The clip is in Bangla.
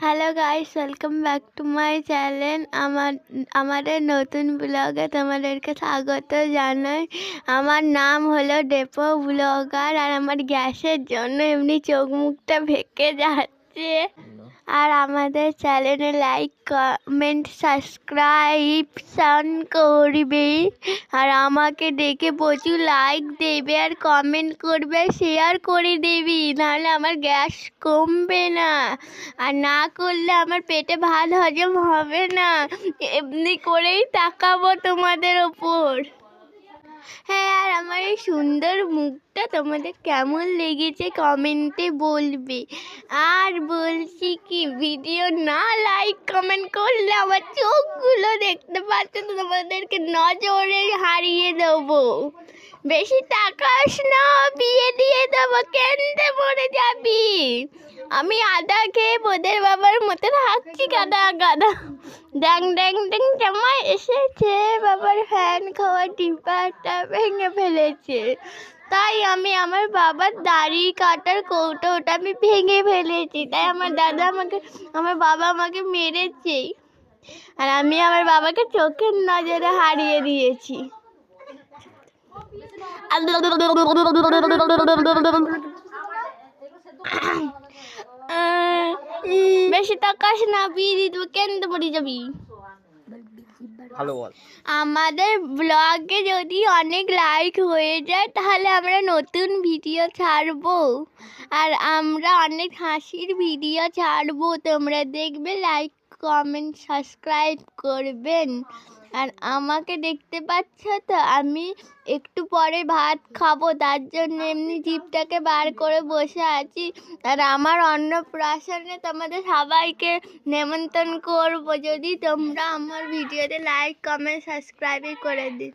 Hello guys, welcome back to my channel. আমাদের নতুন ব্লগে তোমাদেরকে স্বাগত জানাই। আমার নাম হলো ডেপো ব্লগার। আর আমার গ্যাসের জন্য এমনি চোখ মুখটা ভেঙে যাচ্ছে। আর আমাদের চ্যানেলে লাইক কমেন্ট সাবস্ক্রাইবশন করবে। আর আমাকে দেখে প্রচুর লাইক দেবে আর কমেন্ট করবে, শেয়ার করে দেবে, নাহলে আমার গ্যাস কমবে না। আর না করলে আমার পেটে ভাত হজম হবে না। এমনি করেই তাকাবো তোমাদের ওপর। হ্যাঁ, আর আমার এই সুন্দর মুখটা তোমাদের কেমন লেগেছে কমেন্টে বলবে। আর বলছি কি, ভিডিও না লাইক কমেন্ট করলে আমার চোখগুলো দেখতে পাচ্ছ তো, তোমাদেরকে নজরে হারিয়ে দেবো। বেশি তাকাস না, বিয়ে দিয়ে দেবো, কেন্দে মরে যাবি। আমি আদা খেয়ে বোদের বাবার মতো থাকছি, গাদা গাদা। ড্যাং ড্যাং ড্যাং জামাই এসেছে, বাবার ফ্যান খাওয়া টিপাটা ভেঙে ফেলেছে। তাই আমি আমার বাবার দাড়ি কাটার কৌটোটা আমি ভেঙে ফেলেছি। তাই আমার বাবা আমাকে মেরেছে। আর আমি আমার বাবাকে চোখের নজরে হারিয়ে দিয়েছি। বেশি তাকাস না, বিয়ে দিয়ে দেবো, কেন্দে মরে যাবি। আমাদের ব্লগে যদি অনেক লাইক হয়ে যায় তাহলে আমরা নতুন ভিডিও ছাড়বো। আর আমরা অনেক হাসির ভিডিও ছাড়বো, তোমরা দেখবে, লাইক কমেন্ট সাবস্ক্রাইব করবেন। আর আমাকে দেখতে পাচ্ছ তো, আমি একটু পরে ভাত খাবো, তার জন্য এমনি জিভটাকে বার করে বসে আছি। আর আমার অন্নপ্রাশনে তোমাদের সবাইকে নেমন্তন্ন করবো, যদি তোমরা আমার ভিডিওতে লাইক কমেন্ট সাবস্ক্রাইব করে দিন।